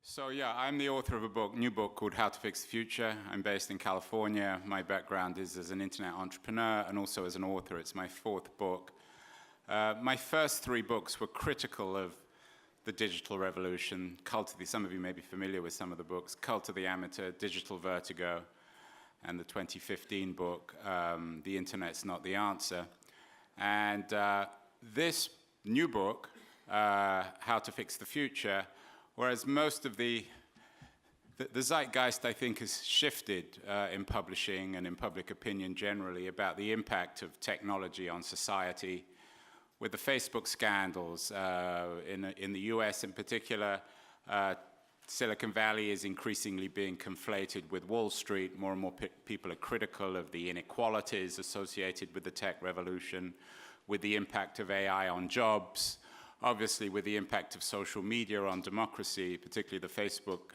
So yeah, I'm the author of a new book called How to Fix the Future. I'm based in California. My background is as an internet entrepreneur and also as an author. It's my fourth book. My first three books were critical of the digital revolution. Some of you may be familiar with some of the books. Cult of the Amateur, Digital Vertigo, and the 2015 book, The Internet's Not the Answer. And this new book, How to Fix the Future, whereas most of the zeitgeist, I think, has shifted in publishing and in public opinion generally about the impact of technology on society. With the Facebook scandals, in the US in particular, Silicon Valley is increasingly being conflated with Wall Street. More and more people are critical of the inequalities associated with the tech revolution, with the impact of AI on jobs, obviously with the impact of social media on democracy, particularly the Facebook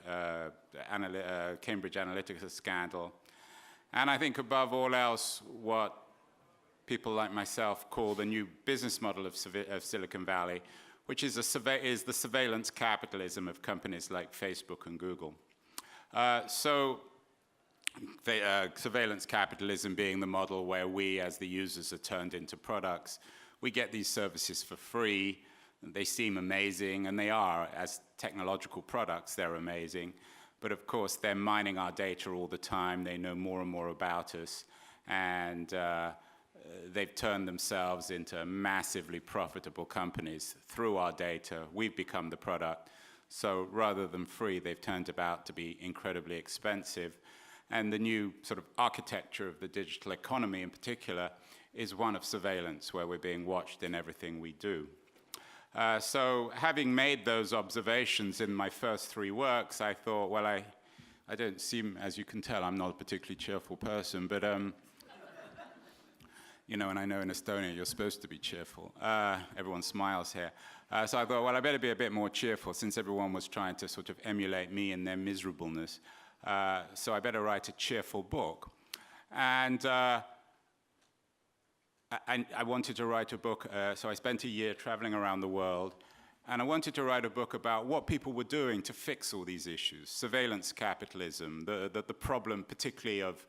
Cambridge Analytica scandal. And I think above all else, what people like myself call the new business model of Silicon Valley, which is the surveillance capitalism of companies like Facebook and Google. Surveillance capitalism being the model where we as the users are turned into products. We get these services for free. They seem amazing, and they are. As technological products, they're amazing. But of course, they're mining our data all the time. They know more and more about us. And they've turned themselves into massively profitable companies through our data. We've become the product. So rather than free, they've turned out to be incredibly expensive. And the new sort of architecture of the digital economy in particular is one of surveillance, where we're being watched in everything we do. So having made those observations in my first three works, I thought, well, I don't seem, as you can tell, I'm not a particularly cheerful person, but, you know, and I know in Estonia you're supposed to be cheerful. Everyone smiles here. So I thought, well, I better be a bit more cheerful since everyone was trying to sort of emulate me in their miserableness. So I better write a cheerful book. And I wanted to write a book, so I spent a year traveling around the world, and I wanted to write a book about what people were doing to fix all these issues. Surveillance capitalism, the problem particularly of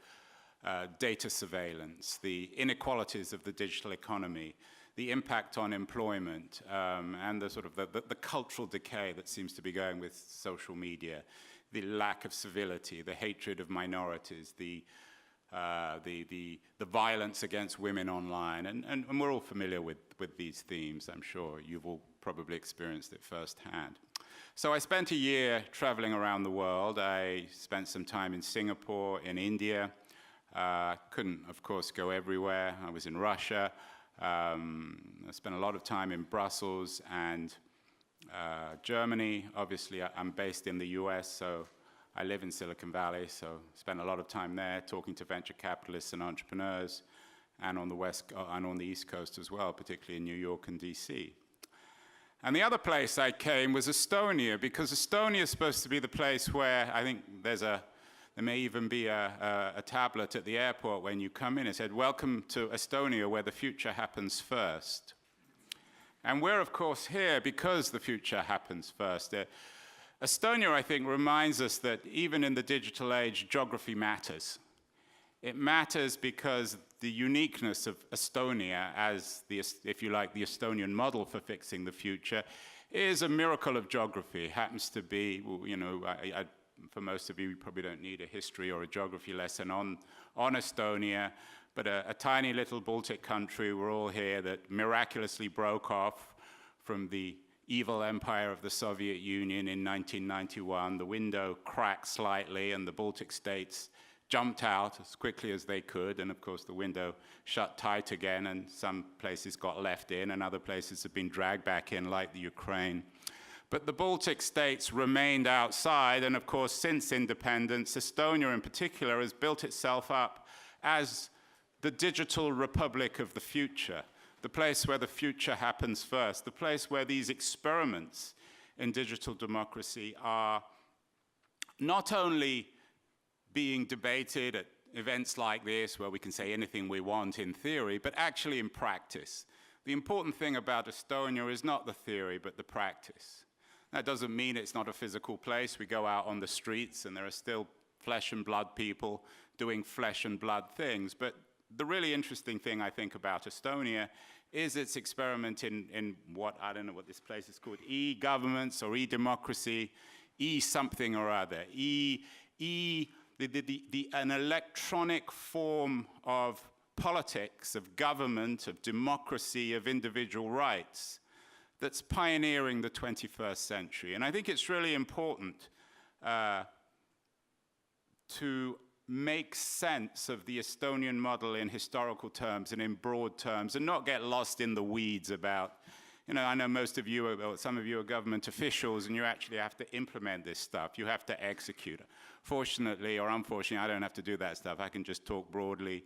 data surveillance, the inequalities of the digital economy, the impact on employment, and the sort of the cultural decay that seems to be going with social media, the lack of civility, the hatred of minorities, the violence against women online, and we're all familiar with these themes, I'm sure. You've all probably experienced it firsthand. So I spent a year traveling around the world. I spent some time in Singapore, in India. Couldn't, of course, go everywhere. I was in Russia. I spent a lot of time in Brussels and Germany. Obviously, I'm based in the US, so I live in Silicon Valley, so spent a lot of time there talking to venture capitalists and entrepreneurs, and on the East Coast as well, particularly in New York and DC. And the other place I came was Estonia, because Estonia is supposed to be the place where I think there may even be a tablet at the airport when you come in. It said, "Welcome to Estonia, where the future happens first." And we're, of course, here because the future happens first. Estonia, I think, reminds us that even in the digital age, geography matters. It matters because the uniqueness of Estonia as, if you like, the Estonian model for fixing the future is a miracle of geography. It happens to be, you know, for most of you, you probably don't need a history or a geography lesson on Estonia, but a tiny little Baltic country, we're all here, that miraculously broke off from the evil empire of the Soviet Union in 1991. The window cracked slightly and the Baltic states jumped out as quickly as they could, and of course the window shut tight again, and some places got left in and other places have been dragged back in, like the Ukraine. But the Baltic states remained outside, and of course since independence, Estonia in particular has built itself up as the digital republic of the future, the place where the future happens first, the place where these experiments in digital democracy are not only being debated at events like this, where we can say anything we want in theory, but actually in practice. The important thing about Estonia is not the theory, but the practice. That doesn't mean it's not a physical place. We go out on the streets and there are still flesh and blood people doing flesh and blood things. But the really interesting thing, I think, about Estonia is its experiment in what, I don't know what this place is called, e-governments or e-democracy, e-something or other, an electronic form of politics, of government, of democracy, of individual rights that's pioneering the 21st century. And I think it's really important to make sense of the Estonian model in historical terms and in broad terms and not get lost in the weeds about, you know, I know most of you, or some of you are government officials and you actually have to implement this stuff. You have to execute it. Fortunately or unfortunately, I don't have to do that stuff. I can just talk broadly,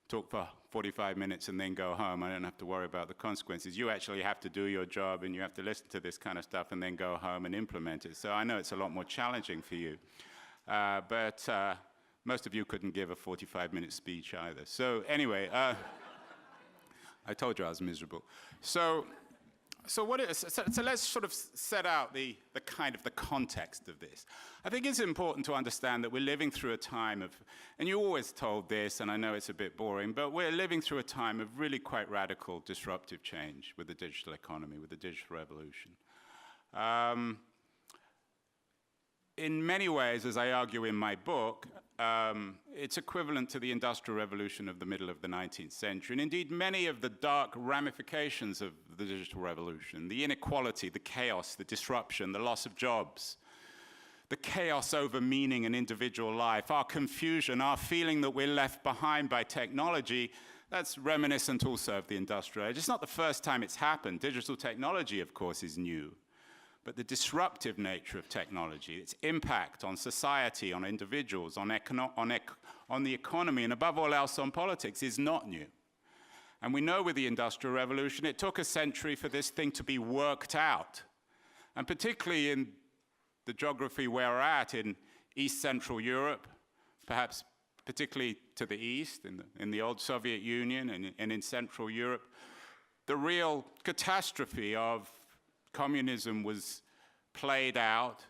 talk for 45 minutes and then go home. I don't have to worry about the consequences. You actually have to do your job and you have to listen to this kind of stuff and then go home and implement it. So I know it's a lot more challenging for you. But most of you couldn't give a 45-minute speech either. So anyway, I told you I was miserable. So let's sort of set out the kind of the context of this. I think it's important to understand that we're living through a time of, and you're always told this, and I know it's a bit boring, but we're living through a time of really quite radical disruptive change with the digital economy, with the digital revolution. In many ways, as I argue in my book, it's equivalent to the Industrial Revolution of the middle of the 19th century, and indeed many of the dark ramifications of the digital revolution, the inequality, the chaos, the disruption, the loss of jobs, the chaos over meaning and individual life, our confusion, our feeling that we're left behind by technology, that's reminiscent also of the industrial age. It's not the first time it's happened. Digital technology, of course, is new. But the disruptive nature of technology, its impact on society, on individuals, on the economy, and above all else on politics is not new. And we know with the Industrial Revolution, it took a century for this thing to be worked out. And particularly in the geography where we're at, in East Central Europe, perhaps particularly to the east, in the old Soviet Union and in Central Europe, the real catastrophe of communism was played out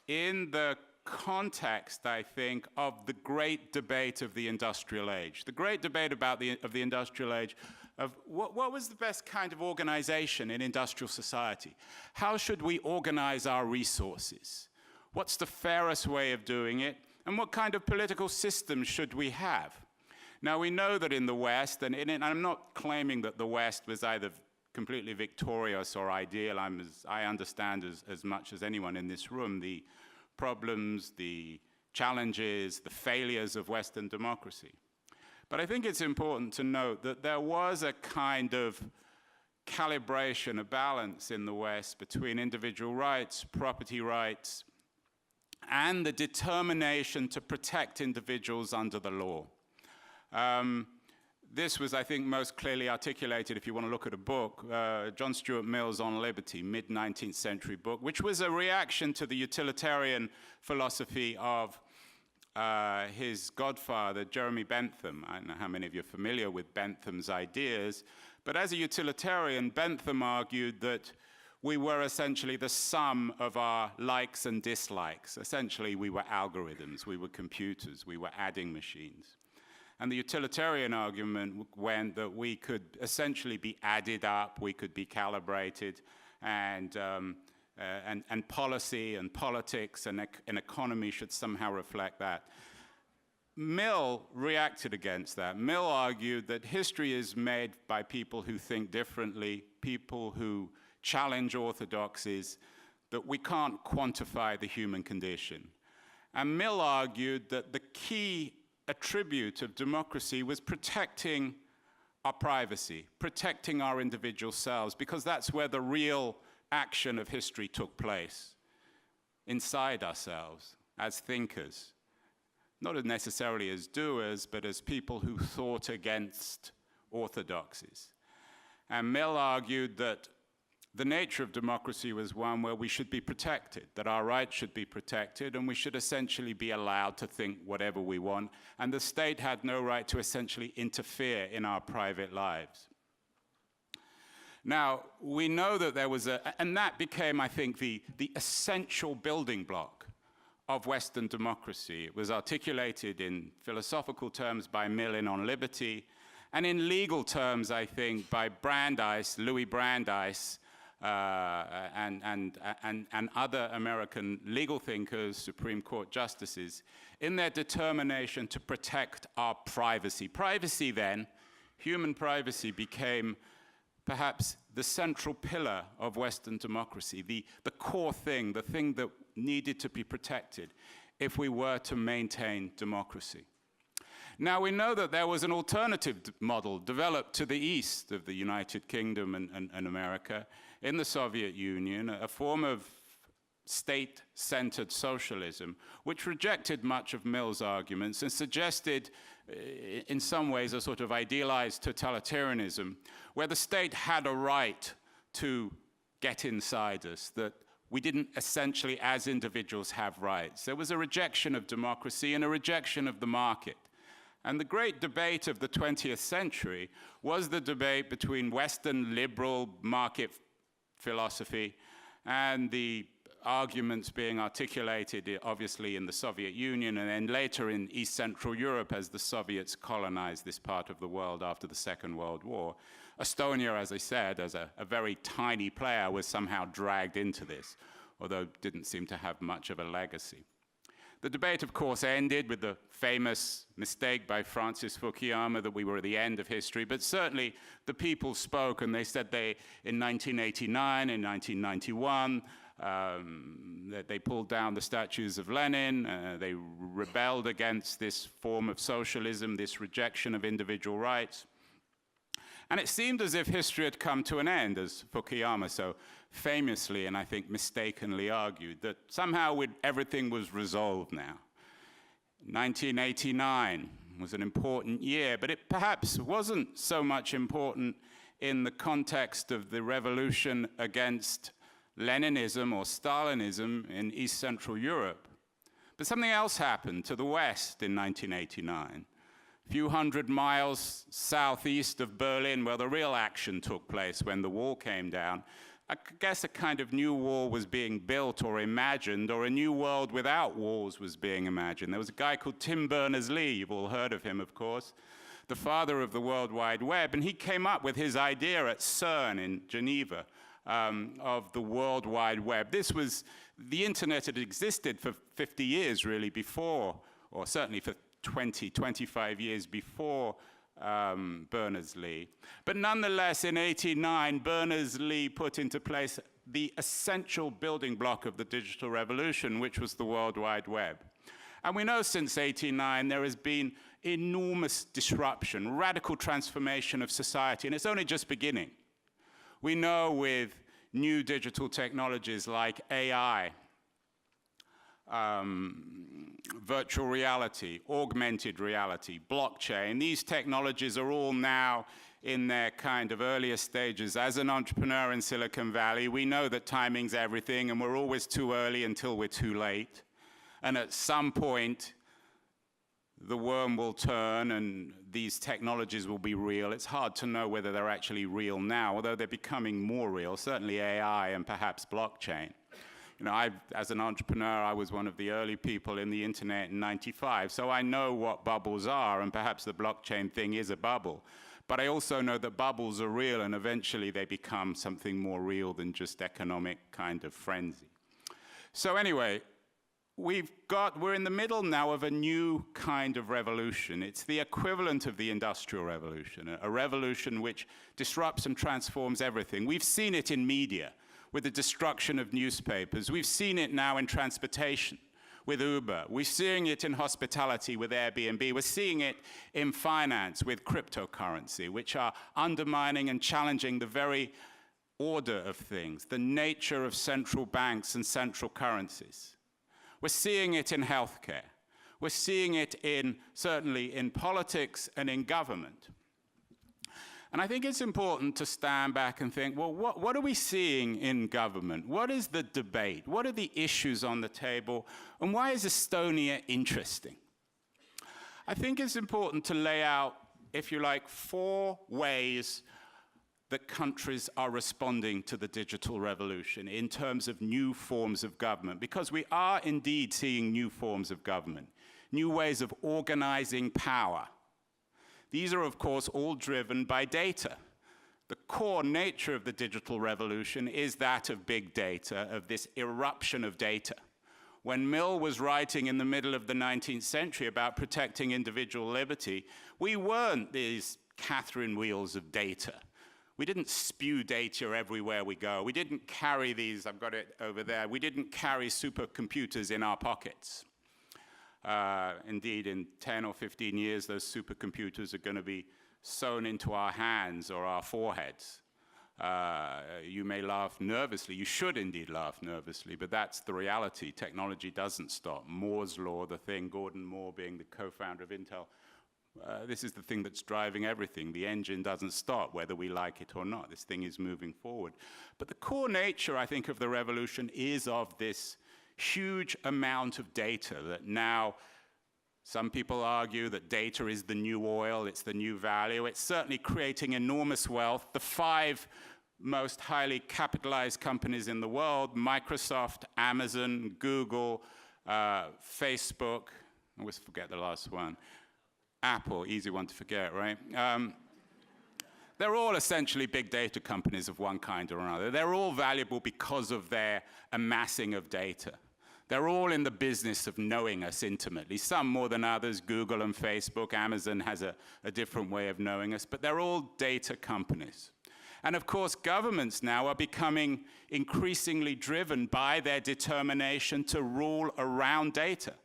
in the context, I think, of the great debate of the industrial age. The great debate about of the industrial age of what was the best kind of organization in industrial society? How should we organize our resources? What's the fairest way of doing it? And what kind of political system should we have? Now, we know that in the West, and I'm not claiming that the West was either completely victorious or ideal. I understand as much as anyone in this room the problems, the challenges, the failures of Western democracy. But I think it's important to note that there was a kind of calibration, a balance in the West between individual rights, property rights, and the determination to protect individuals under the law. This was, I think, most clearly articulated, if you want to look at a book, John Stuart Mill's On Liberty, mid-19th century book, which was a reaction to the utilitarian philosophy of his godfather, Jeremy Bentham. I don't know how many of you are familiar with Bentham's ideas, but as a utilitarian, Bentham argued that we were essentially the sum of our likes and dislikes. Essentially, we were algorithms, we were computers, we were adding machines. And the utilitarian argument went that we could essentially be added up, we could be calibrated, and policy and politics and an economy should somehow reflect that. Mill reacted against that. Mill argued that history is made by people who think differently, people who challenge orthodoxies, that we can't quantify the human condition. And Mill argued that the key attribute of democracy was protecting our privacy, protecting our individual selves, because that's where the real action of history took place, inside ourselves, as thinkers. Not necessarily as doers, but as people who thought against orthodoxies. And Mill argued that the nature of democracy was one where we should be protected, that our rights should be protected, and we should essentially be allowed to think whatever we want, and the state had no right to essentially interfere in our private lives. Now, we know that there was and that became, I think, the essential building block of Western democracy. It was articulated in philosophical terms by Mill in On Liberty, and in legal terms, I think, by Brandeis, Louis Brandeis, and other American legal thinkers, Supreme Court justices, in their determination to protect our privacy. Privacy then, human privacy, became perhaps the central pillar of Western democracy, the core thing, the thing that needed to be protected if we were to maintain democracy. Now, we know that there was an alternative model developed to the east of the United Kingdom and America in the Soviet Union, a form of state-centered socialism, which rejected much of Mill's arguments and suggested, in some ways, a sort of idealized totalitarianism, where the state had a right to get inside us, that we didn't essentially, as individuals, have rights. There was a rejection of democracy and a rejection of the market. And the great debate of the 20th century was the debate between Western liberal market philosophy and the arguments being articulated, obviously, in the Soviet Union and then later in East Central Europe as the Soviets colonized this part of the world after the Second World War. Estonia, as I said, as a very tiny player, was somehow dragged into this, although didn't seem to have much of a legacy. The debate, of course, ended with the famous mistake by Francis Fukuyama that we were at the end of history, but certainly the people spoke, and they said in 1989, in 1991, that they pulled down the statues of Lenin, they rebelled against this form of socialism, this rejection of individual rights. And it seemed as if history had come to an end, as Fukuyama so famously and I think mistakenly argued, that somehow everything was resolved now. 1989 was an important year, but it perhaps wasn't so much important in the context of the revolution against Leninism or Stalinism in East Central Europe. But something else happened to the West in 1989. A few hundred miles southeast of Berlin, where the real action took place when the wall came down, I guess a kind of new wall was being built or imagined, or a new world without walls was being imagined. There was a guy called Tim Berners-Lee, you've all heard of him, of course, the father of the World Wide Web, and he came up with his idea at CERN in Geneva of the World Wide Web. This was, the internet had existed for 50 years really before, or certainly for 20, 25 years before Berners-Lee. But nonetheless, in '89, Berners-Lee put into place the essential building block of the digital revolution, which was the World Wide Web. And we know since '89 there has been enormous disruption, radical transformation of society, and it's only just beginning. We know with new digital technologies like AI, virtual reality, augmented reality, blockchain, these technologies are all now in their kind of earlier stages. As an entrepreneur in Silicon Valley, we know that timing's everything and we're always too early until we're too late. And at some point, the worm will turn and these technologies will be real. It's hard to know whether they're actually real now, although they're becoming more real, certainly AI and perhaps blockchain. You know, as an entrepreneur, I was one of the early people in the internet in '95, so I know what bubbles are, and perhaps the blockchain thing is a bubble. But I also know that bubbles are real, and eventually they become something more real than just economic kind of frenzy. So anyway, we're in the middle now of a new kind of revolution. It's the equivalent of the Industrial Revolution, a revolution which disrupts and transforms everything. We've seen it in media, with the destruction of newspapers. We've seen it now in transportation with Uber. We're seeing it in hospitality with Airbnb. We're seeing it in finance with cryptocurrency, which are undermining and challenging the very order of things, the nature of central banks and central currencies. We're seeing it in healthcare. We're seeing it certainly in politics and in government. And I think it's important to stand back and think, well, what are we seeing in government? What is the debate? What are the issues on the table? And why is Estonia interesting? I think it's important to lay out, if you like, 4 ways that countries are responding to the digital revolution in terms of new forms of government, because we are indeed seeing new forms of government, new ways of organizing power. These are, of course, all driven by data. The core nature of the digital revolution is that of big data, of this eruption of data. When Mill was writing in the middle of the 19th century about protecting individual liberty, we weren't these Catherine wheels of data. We didn't spew data everywhere we go. We didn't carry these, I've got it over there, we didn't carry supercomputers in our pockets. Indeed, in 10 or 15 years, those supercomputers are going to be sewn into our hands or our foreheads. You may laugh nervously, you should indeed laugh nervously, but that's the reality. Technology doesn't stop. Moore's law, the thing, Gordon Moore being the co-founder of Intel, this is the thing that's driving everything. The engine doesn't stop, whether we like it or not. This thing is moving forward. But the core nature, I think, of the revolution is of this huge amount of data that now, some people argue that data is the new oil, it's the new value. It's certainly creating enormous wealth. The 5 most highly capitalized companies in the world, Microsoft, Amazon, Google, Facebook, I always forget the last one, Apple, easy one to forget, right? They're all essentially big data companies of one kind or another. They're all valuable because of their amassing of data. They're all in the business of knowing us intimately, some more than others. Google and Facebook, Amazon has a different way of knowing us, but they're all data companies. And of course, governments now are becoming increasingly driven by their determination to rule around data.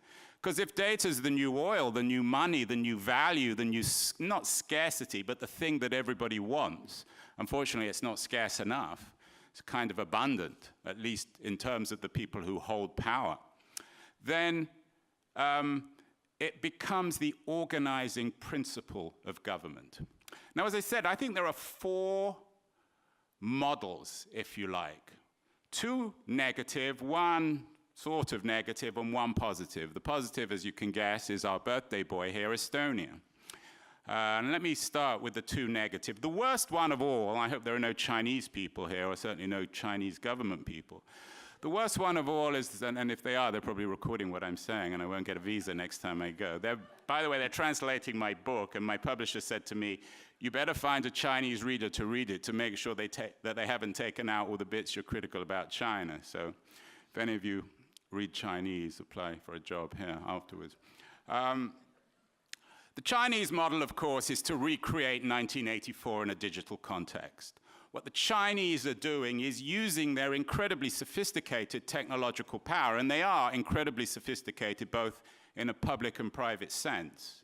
Because if data is the new oil, the new money, the new value, the new, not scarcity, but the thing that everybody wants, unfortunately it's not scarce enough. It's kind of abundant, at least in terms of the people who hold power, then it becomes the organizing principle of government. Now, as I said, I think there are 4 models, if you like. 2 negative, 1 sort of negative, and 1 positive. The positive, as you can guess, is our birthday boy here, Estonia. And let me start with the 2 negative. The worst one of all, I hope there are no Chinese people here, or certainly no Chinese government people. The worst one of all is, and if they are, they're probably recording what I'm saying, and I won't get a visa next time I go. By the way, they're translating my book, and my publisher said to me, you better find a Chinese reader to read it to make sure that they haven't taken out all the bits you're critical about China. So if any of you read Chinese, apply for a job here afterwards. The Chinese model, of course, is to recreate 1984 in a digital context. What the Chinese are doing is using their incredibly sophisticated technological power, and they are incredibly sophisticated both in a public and private sense,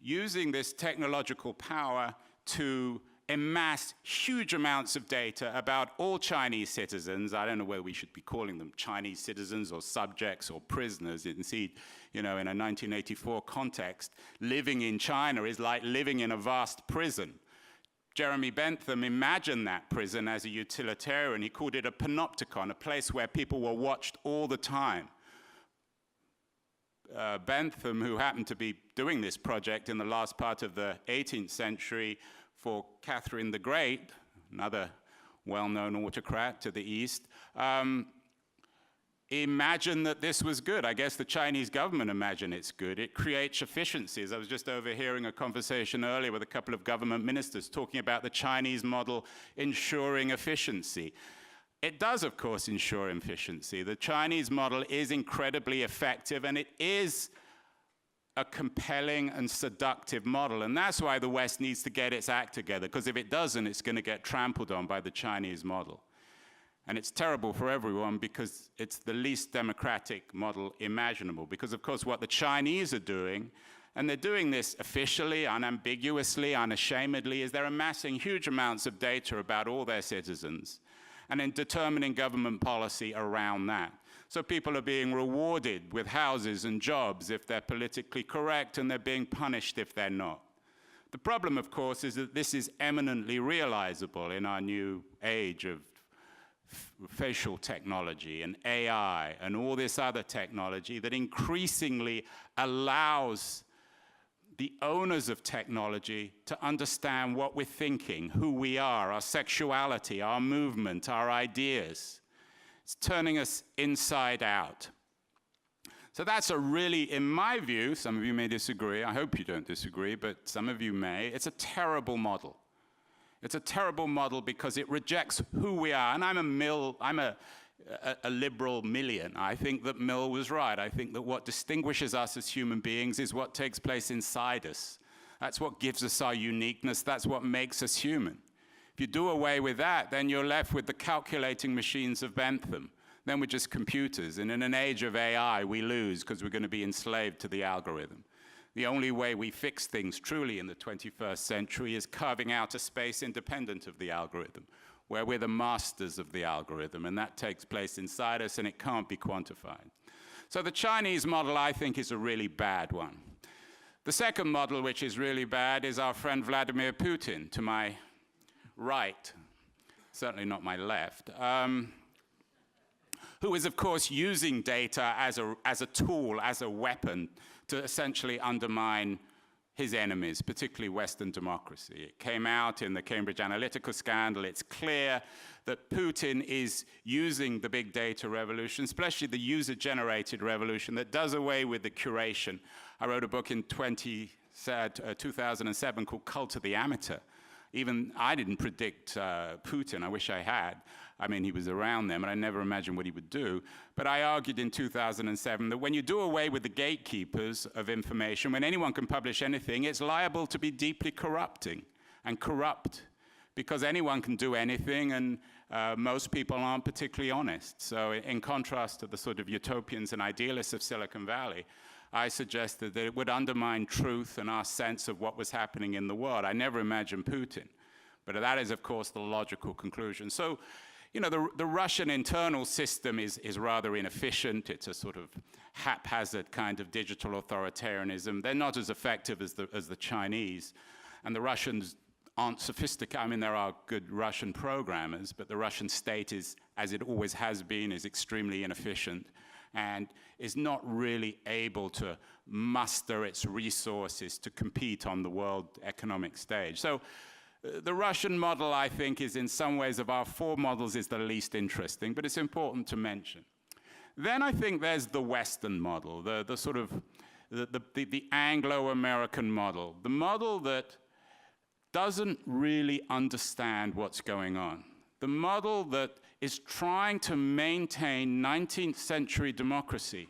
using this technological power to amass huge amounts of data about all Chinese citizens. I don't know whether we should be calling them Chinese citizens or subjects or prisoners. Indeed, you know, in a 1984 context, living in China is like living in a vast prison. Jeremy Bentham imagined that prison as a utilitarian. He called it a panopticon, a place where people were watched all the time. Bentham, who happened to be doing this project in the last part of the 18th century for Catherine the Great, another well-known autocrat to the east, imagined that this was good. I guess the Chinese government imagined it's good. It creates efficiencies. I was just overhearing a conversation earlier with a couple of government ministers talking about the Chinese model ensuring efficiency. It does, of course, ensure efficiency. The Chinese model is incredibly effective, and it is a compelling and seductive model. And that's why the West needs to get its act together, because if it doesn't, it's going to get trampled on by the Chinese model. And it's terrible for everyone because it's the least democratic model imaginable. Because, of course, what the Chinese are doing, and they're doing this officially, unambiguously, unashamedly, is they're amassing huge amounts of data about all their citizens and then determining government policy around that. So people are being rewarded with houses and jobs if they're politically correct, and they're being punished if they're not. The problem, of course, is that this is eminently realizable in our new age of facial technology and AI and all this other technology that increasingly allows the owners of technology to understand what we're thinking, who we are, our sexuality, our movement, our ideas. It's turning us inside out. So that's a really, in my view, some of you may disagree, I hope you don't disagree, but some of you may, it's a terrible model. It's a terrible model because it rejects who we are. And I'm a liberal Millian. I think that Mill was right. I think that what distinguishes us as human beings is what takes place inside us. That's what gives us our uniqueness. That's what makes us human. If you do away with that, then you're left with the calculating machines of Bentham. Then we're just computers. And in an age of AI, we lose because we're going to be enslaved to the algorithm. The only way we fix things truly in the 21st century is carving out a space independent of the algorithm, where we're the masters of the algorithm, and that takes place inside us, and it can't be quantified. So the Chinese model, I think, is a really bad one. The second model, which is really bad, is our friend Vladimir Putin, to my right, certainly not my left, who is, of course, using data as a tool, as a weapon, to essentially undermine his enemies, particularly Western democracy. It came out in the Cambridge Analytica scandal. It's clear that Putin is using the big data revolution, especially the user-generated revolution that does away with the curation. I wrote a book in 2007 called Cult of the Amateur. Even I didn't predict Putin. I wish I had. I mean, he was around them, and I never imagined what he would do. But I argued in 2007 that when you do away with the gatekeepers of information, when anyone can publish anything, it's liable to be deeply corrupting and corrupt, because anyone can do anything, and most people aren't particularly honest. So in contrast to the sort of utopians and idealists of Silicon Valley, I suggested that it would undermine truth and our sense of what was happening in the world. I never imagined Putin, but that is, of course, the logical conclusion. So, you know, the Russian internal system is rather inefficient. It's a sort of haphazard kind of digital authoritarianism. They're not as effective as the Chinese, and the Russians aren't sophisticated. I mean, there are good Russian programmers, but the Russian state is, as it always has been, is extremely inefficient and is not really able to muster its resources to compete on the world economic stage. So the Russian model, I think, is in some ways of our four models is the least interesting, but it's important to mention. Then I think there's the Western model, the sort of the Anglo-American model, the model that doesn't really understand what's going on, the model that is trying to maintain 19th century democracy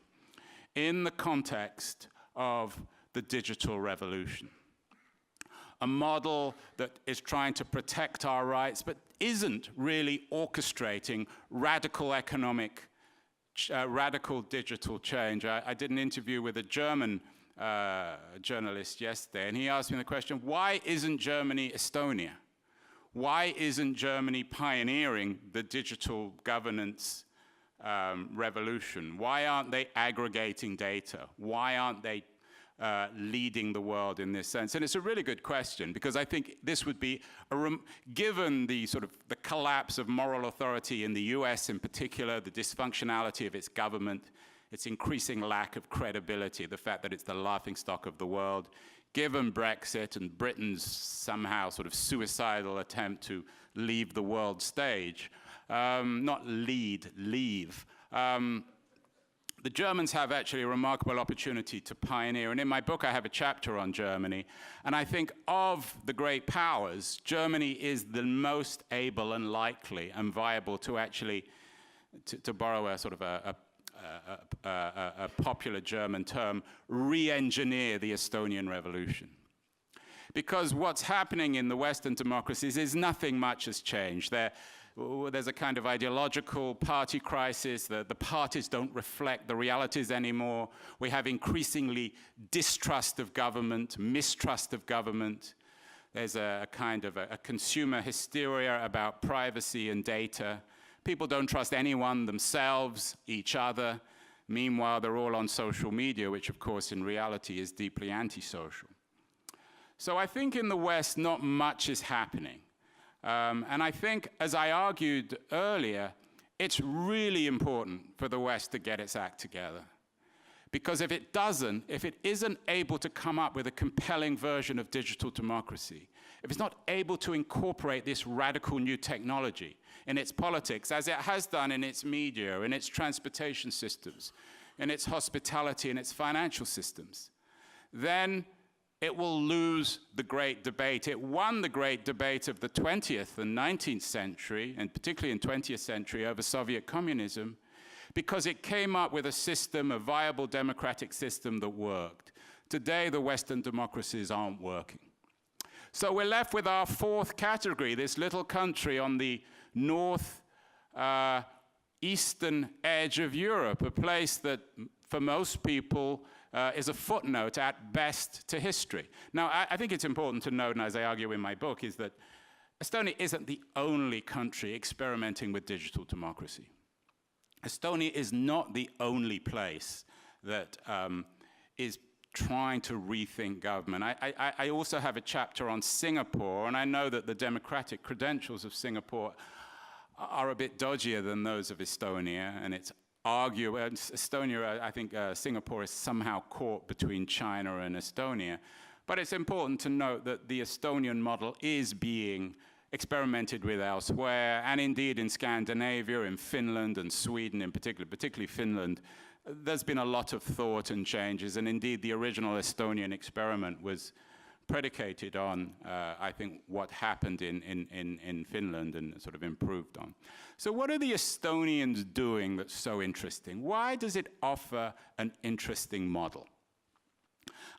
in the context of the digital revolution. A model that is trying to protect our rights, but isn't really orchestrating radical economic, radical digital change. I did an interview with a German journalist yesterday, and he asked me the question, why isn't Germany Estonia? Why isn't Germany pioneering the digital governance revolution? Why aren't they aggregating data? Why aren't they leading the world in this sense? And it's a really good question, because I think this would be, given the sort of the collapse of moral authority in the US in particular, the dysfunctionality of its government, its increasing lack of credibility, the fact that it's the laughingstock of the world, given Brexit and Britain's somehow sort of suicidal attempt to leave the world stage, not lead, leave. The Germans have actually a remarkable opportunity to pioneer, and in my book I have a chapter on Germany, and I think of the great powers, Germany is the most able and likely and viable to actually, to borrow a sort of a popular German term, re-engineer the Estonian revolution. Because what's happening in the Western democracies is nothing much has changed. There's a kind of ideological party crisis. The parties don't reflect the realities anymore. We have increasingly distrust of government, mistrust of government. There's a kind of a consumer hysteria about privacy and data. People don't trust anyone, themselves, each other. Meanwhile, they're all on social media, which of course in reality is deeply antisocial. So I think in the West, not much is happening. And I think, as I argued earlier, it's really important for the West to get its act together. Because if it doesn't, if it isn't able to come up with a compelling version of digital democracy, if it's not able to incorporate this radical new technology in its politics, as it has done in its media, in its transportation systems, in its hospitality, in its financial systems, then it will lose the great debate. It won the great debate of the 20th and 19th century, and particularly in 20th century over Soviet communism, because it came up with a system, a viable democratic system that worked. Today, the Western democracies aren't working. So we're left with our fourth category, this little country on the north eastern edge of Europe, a place that for most people is a footnote at best to history. Now, I think it's important to note, and as I argue in my book, is that Estonia isn't the only country experimenting with digital democracy. Estonia is not the only place that is trying to rethink government. I also have a chapter on Singapore, and I know that the democratic credentials of Singapore are a bit dodgier than those of Estonia, and it's Estonia, I think Singapore is somehow caught between China and Estonia. But it's important to note that the Estonian model is being experimented with elsewhere, and indeed in Scandinavia, in Finland and Sweden in particular, particularly Finland, there's been a lot of thought and changes, and indeed the original Estonian experiment was predicated on, I think, what happened in Finland and sort of improved on. So what are the Estonians doing that's so interesting? Why does it offer an interesting model?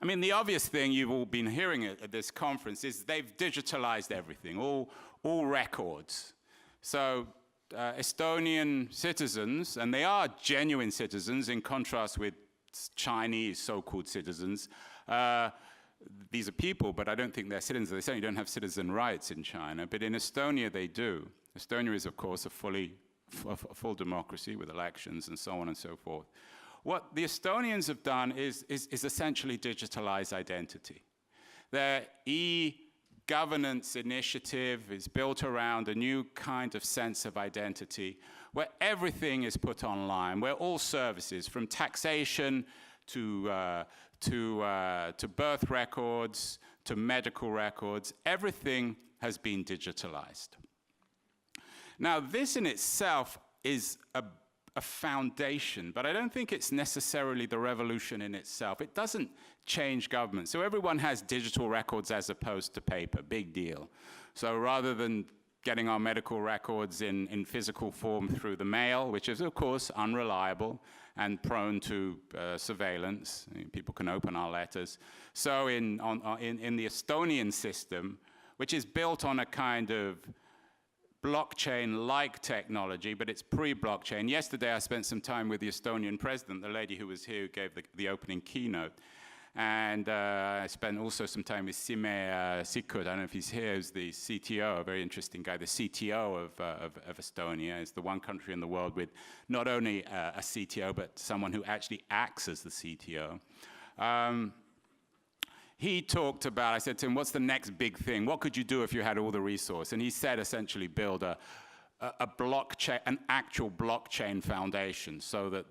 I mean, the obvious thing you've all been hearing at this conference is they've digitalized everything, all records. So Estonian citizens, and they are genuine citizens in contrast with Chinese so-called citizens. These are people, but I don't think they're citizens. They certainly don't have citizen rights in China, but in Estonia they do. Estonia is, of course, a full democracy with elections and so on and so forth. What the Estonians have done is essentially digitalized identity. Their e-governance initiative is built around a new kind of sense of identity where everything is put online, where all services, from taxation to birth records, to medical records, everything has been digitalized. Now, this in itself is a foundation, but I don't think it's necessarily the revolution in itself. It doesn't change government. So everyone has digital records as opposed to paper, big deal. So rather than getting our medical records in physical form through the mail, which is of course unreliable and prone to surveillance, people can open our letters. So in the Estonian system, which is built on a kind of blockchain-like technology, but it's pre-blockchain. Yesterday I spent some time with the Estonian president, the lady who was here who gave the opening keynote. And I spent also some time with Sime Sikkut, I don't know if he's here, who's the CTO, a very interesting guy, the CTO of Estonia. It's the one country in the world with not only a CTO, but someone who actually acts as the CTO. He talked about, I said to him, what's the next big thing? What could you do if you had all the resource? And he said, essentially, build a blockchain, an actual blockchain foundation so that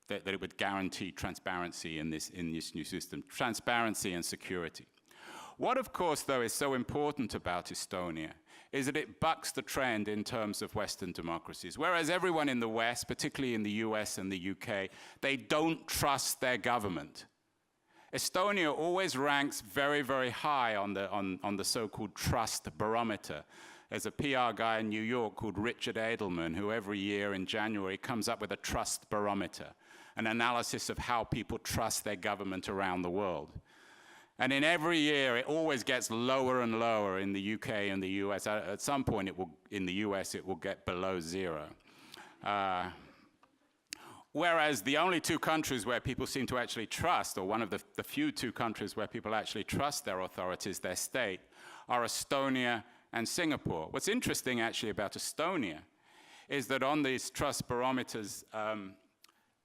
it would guarantee transparency in this new system, transparency and security. What, of course, though, is so important about Estonia is that it bucks the trend in terms of Western democracies. Whereas everyone in the West, particularly in the US and the UK, they don't trust their government. Estonia always ranks very, very high on the so-called trust barometer. There's a PR guy in New York called Richard Edelman who every year in January comes up with a trust barometer, an analysis of how people trust their government around the world. And in every year, it always gets lower and lower in the UK and the US. At some point, in the US, it will get below zero. Whereas the only two countries where people seem to actually trust, or one of the few two countries where people actually trust their authorities, their state, are Estonia and Singapore. What's interesting actually about Estonia is that on these trust barometers,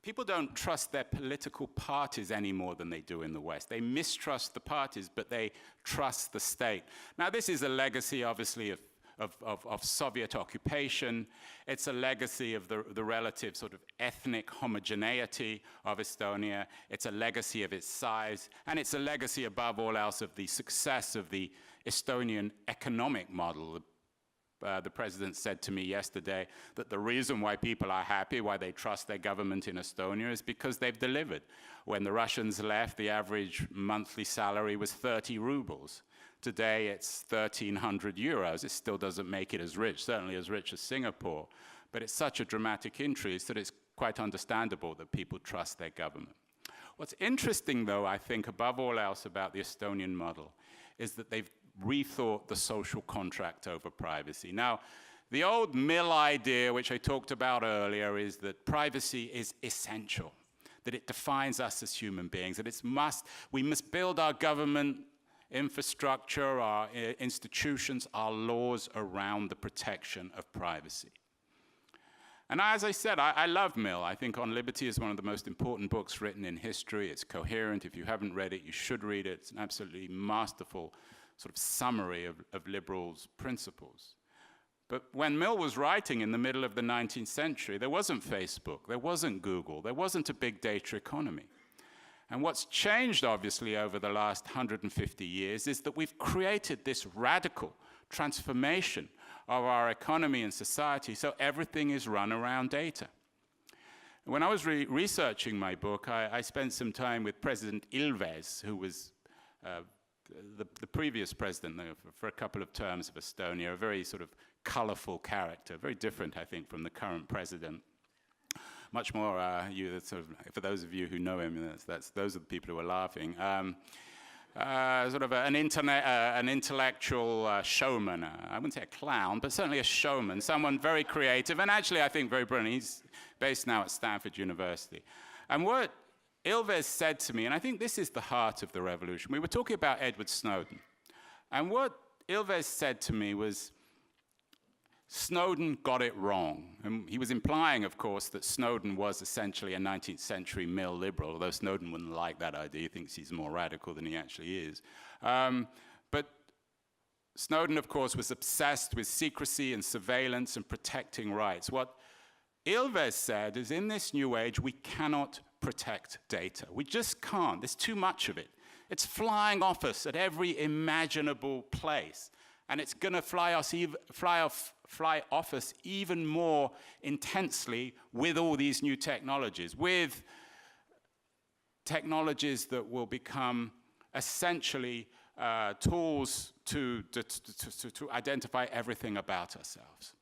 people don't trust their political parties any more than they do in the West. They mistrust the parties, but they trust the state. Now, this is a legacy, obviously, of of Soviet occupation. It's a legacy of the relative sort of ethnic homogeneity of Estonia. It's a legacy of its size, and it's a legacy above all else of the success of the Estonian economic model. The president said to me yesterday that the reason why people are happy, why they trust their government in Estonia, is because they've delivered. When the Russians left, the average monthly salary was 30 rubles. Today, it's 1,300 euros. It still doesn't make it as rich, certainly as rich as Singapore. But it's such a dramatic increase that it's quite understandable that people trust their government. What's interesting, though, I think, above all else about the Estonian model, is that they've rethought the social contract over privacy. Now, the old mill idea, which I talked about earlier, is that privacy is essential, that it defines us as human beings, that we must build our government infrastructure, our institutions, our laws around the protection of privacy. And as I said, I love Mill. I think On Liberty is one of the most important books written in history. It's coherent. If you haven't read it, you should read it. It's an absolutely masterful sort of summary of liberals' principles. But when Mill was writing in the middle of the 19th century, there wasn't Facebook, there wasn't Google, there wasn't a big data economy. And what's changed, obviously, over the last 150 years is that we've created this radical transformation of our economy and society, so everything is run around data. When I was researching my book, I spent some time with President Ilves, who was the previous president for a couple of terms of Estonia, a very sort of colorful character, very different, I think, from the current president. Much more, sort of, for those of you who know him, those are the people who are laughing. Sort of an intellectual showman. I wouldn't say a clown, but certainly a showman, someone very creative, and actually I think very brilliant. He's based now at Stanford University. And what Ilves said to me, and I think this is the heart of the revolution, we were talking about Edward Snowden, and what Ilves said to me was, Snowden got it wrong. And he was implying, of course, that Snowden was essentially a 19th century Mill liberal, although Snowden wouldn't like that idea. He thinks he's more radical than he actually is. But Snowden, of course, was obsessed with secrecy and surveillance and protecting rights. What Ilves said is, in this new age, we cannot protect data. We just can't. There's too much of it. It's flying off us at every imaginable place. And it's going to fly off us even more intensely with all these new technologies, with technologies that will become essentially tools to identify everything about ourselves.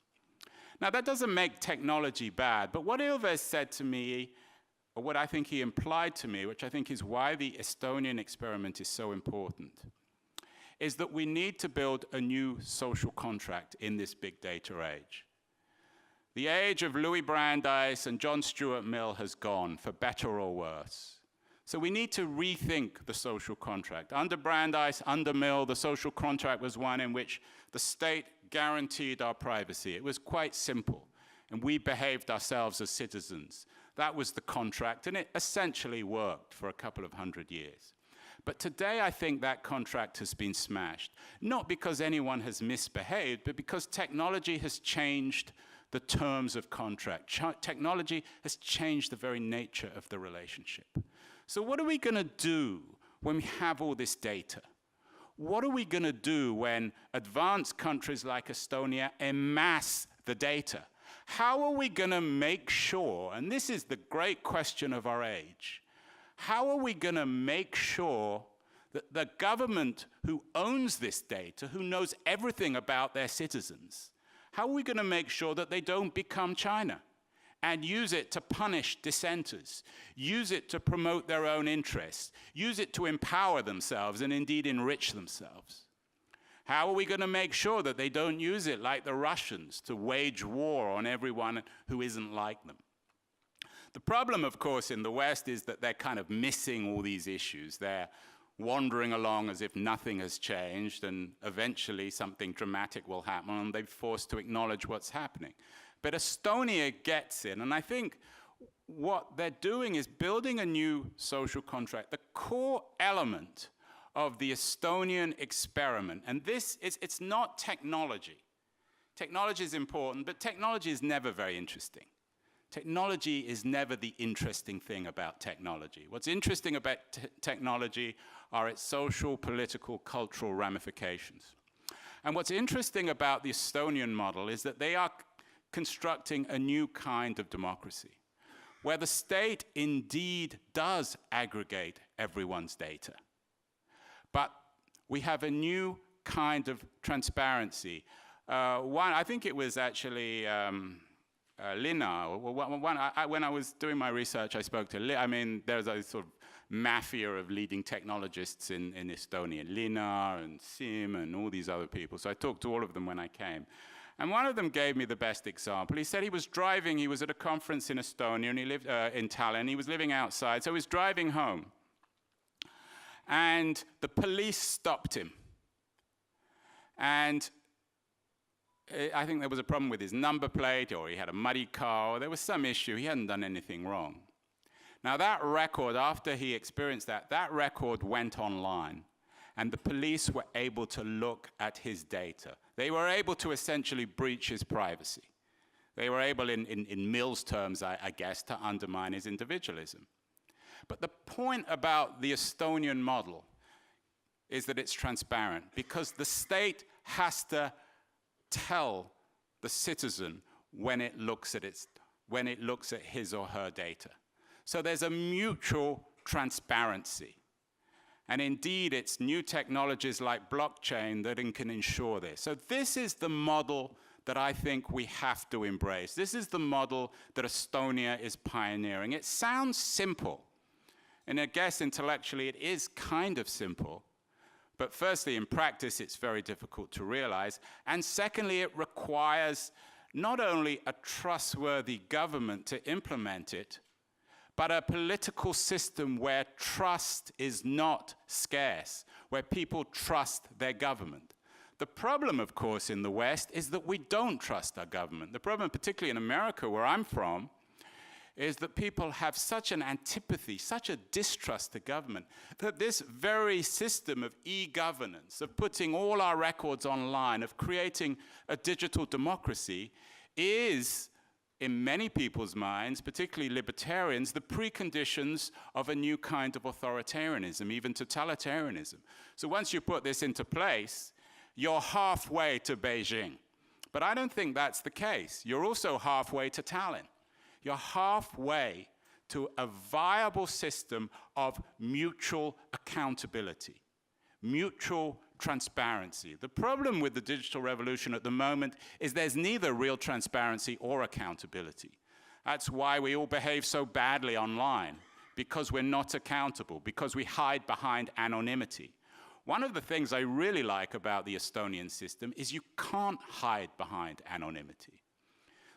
Now, that doesn't make technology bad, but what Ilves said to me, or what I think he implied to me, which I think is why the Estonian experiment is so important, is that we need to build a new social contract in this big data age. The age of Louis Brandeis and John Stuart Mill has gone, for better or worse. So we need to rethink the social contract. Under Brandeis, under Mill, the social contract was one in which the state guaranteed our privacy. It was quite simple, and we behaved ourselves as citizens. That was the contract, and it essentially worked for a couple of hundred years. But today, I think that contract has been smashed, not because anyone has misbehaved, but because technology has changed the terms of contract. Technology has changed the very nature of the relationship. So what are we going to do when we have all this data? What are we going to do when advanced countries like Estonia amass the data? How are we going to make sure, and this is the great question of our age, how are we going to make sure that the government who owns this data, who knows everything about their citizens, how are we going to make sure that they don't become China and use it to punish dissenters, use it to promote their own interests, use it to empower themselves and indeed enrich themselves? How are we going to make sure that they don't use it like the Russians to wage war on everyone who isn't like them? The problem, of course, in the West is that they're kind of missing all these issues. They're wandering along as if nothing has changed, and eventually something dramatic will happen, and they're forced to acknowledge what's happening. But Estonia gets it, and I think what they're doing is building a new social contract. The core element of the Estonian experiment, and this is, it's not technology. Technology is important, but technology is never very interesting. Technology is never the interesting thing about technology. What's interesting about technology are its social, political, cultural ramifications. And what's interesting about the Estonian model is that they are constructing a new kind of democracy, where the state indeed does aggregate everyone's data. But we have a new kind of transparency. I think it was actually Lina. When I was doing my research, I spoke to there's a sort of mafia of leading technologists in Estonia, Lina and Sim and all these other people. So I talked to all of them when I came. And one of them gave me the best example. He said he was driving, he was at a conference in Estonia, and he lived in Tallinn. He was living outside, so he was driving home. And the police stopped him. And I think there was a problem with his number plate, or he had a muddy car, or there was some issue. He hadn't done anything wrong. Now that record, after he experienced that record went online, and the police were able to look at his data. They were able to essentially breach his privacy. They were able, in Mill's terms, I guess, to undermine his individualism. But the point about the Estonian model is that it's transparent, because the state has to tell the citizen when it looks at his or her data. So there's a mutual transparency. And indeed, it's new technologies like blockchain that can ensure this. So this is the model that I think we have to embrace. This is the model that Estonia is pioneering. It sounds simple. And I guess intellectually it is kind of simple. But firstly, in practice, it's very difficult to realize. And secondly, it requires not only a trustworthy government to implement it, but a political system where trust is not scarce, where people trust their government. The problem, of course, in the West is that we don't trust our government. The problem, particularly in America, where I'm from, is that people have such an antipathy, such a distrust to government, that this very system of e-governance, of putting all our records online, of creating a digital democracy, is, in many people's minds, particularly libertarians, the preconditions of a new kind of authoritarianism, even totalitarianism. So once you put this into place, you're halfway to Beijing. But I don't think that's the case. You're also halfway to Tallinn. You're halfway to a viable system of mutual accountability, mutual transparency. The problem with the digital revolution at the moment is there's neither real transparency or accountability. That's why we all behave so badly online, because we're not accountable, because we hide behind anonymity. One of the things I really like about the Estonian system is you can't hide behind anonymity.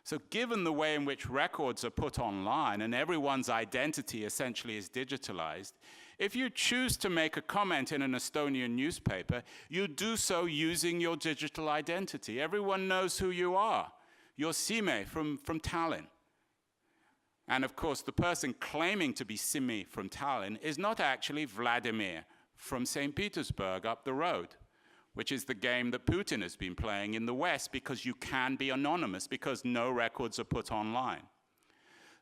So given the way in which records are put online and everyone's identity essentially is digitalized, if you choose to make a comment in an Estonian newspaper, you do so using your digital identity. Everyone knows who you are. You're Sime from Tallinn. And of course, the person claiming to be Sime from Tallinn is not actually Vladimir from St. Petersburg up the road, which is the game that Putin has been playing in the West, because you can be anonymous, because no records are put online.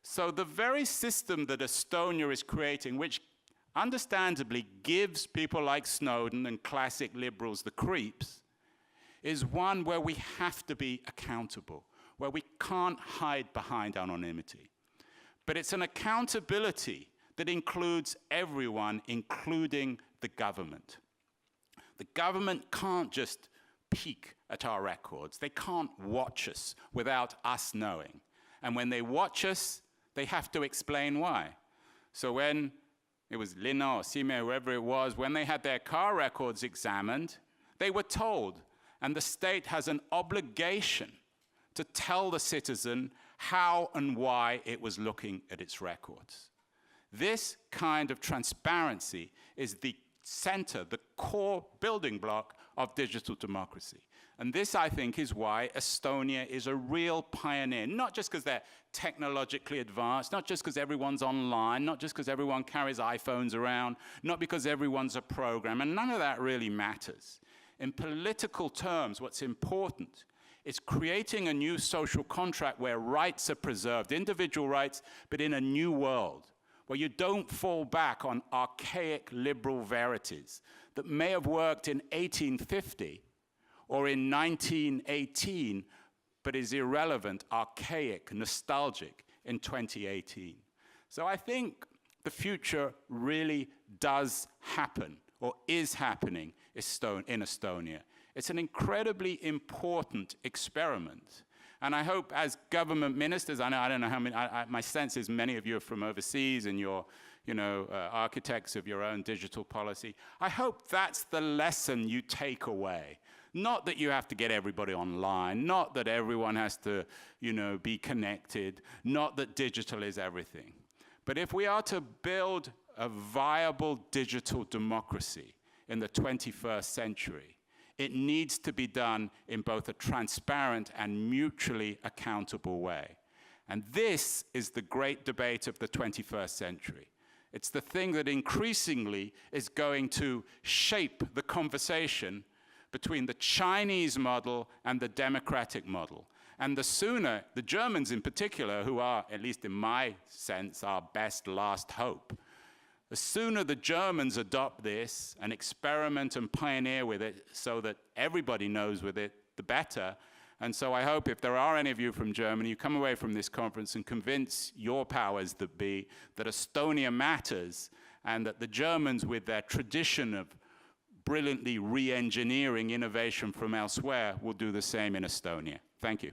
So the very system that Estonia is creating, which understandably gives people like Snowden and classic liberals the creeps, is one where we have to be accountable, where we can't hide behind anonymity. But it's an accountability that includes everyone, including the government. The government can't just peek at our records. They can't watch us without us knowing. And when they watch us, they have to explain why. So when it was Lina or Sime, whoever it was, when they had their car records examined, they were told, and the state has an obligation to tell the citizen how and why it was looking at its records. This kind of transparency is the center, the core building block of digital democracy. And this, I think, is why Estonia is a real pioneer, not just because they're technologically advanced, not just because everyone's online, not just because everyone carries iPhones around, not because everyone's a program, and none of that really matters. In political terms, what's important It's creating a new social contract where rights are preserved, individual rights, but in a new world, where you don't fall back on archaic liberal verities that may have worked in 1850 or in 1918, but is irrelevant, archaic, nostalgic in 2018. So I think the future really does happen, or is happening in Estonia. It's an incredibly important experiment. And I hope as government ministers, I don't know how many, my sense is many of you are from overseas and you're architects of your own digital policy. I hope that's the lesson you take away. Not that you have to get everybody online, not that everyone has to, be connected, not that digital is everything. But if we are to build a viable digital democracy in the 21st century, it needs to be done in both a transparent and mutually accountable way. And this is the great debate of the 21st century. It's the thing that increasingly is going to shape the conversation between the Chinese model and the democratic model. And the sooner, the Germans in particular, who are, at least in my sense, our best last hope, the sooner the Germans adopt this and experiment and pioneer with it so that everybody knows with it, the better. And so I hope if there are any of you from Germany, you come away from this conference and convince your powers that be that Estonia matters and that the Germans, with their tradition of brilliantly re-engineering innovation from elsewhere, will do the same in Estonia. Thank you.